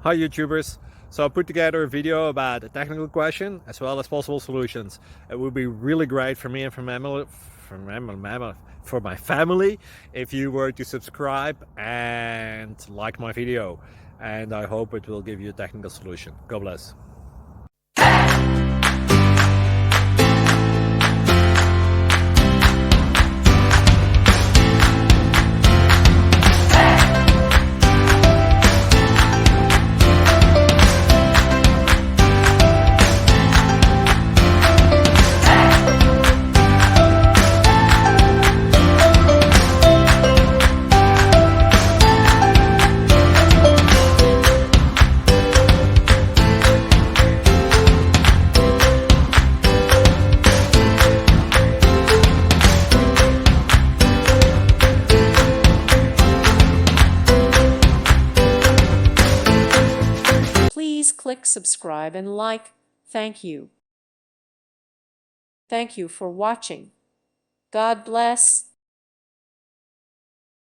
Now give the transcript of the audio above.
Hi YouTubers! So I put together a video about a technical question as well as possible solutions. It would be really great for me and for my family if you were to subscribe and like my video, and I hope it will give you a technical solution. God bless. Please click subscribe and like. Thank you. Thank you for watching. God bless.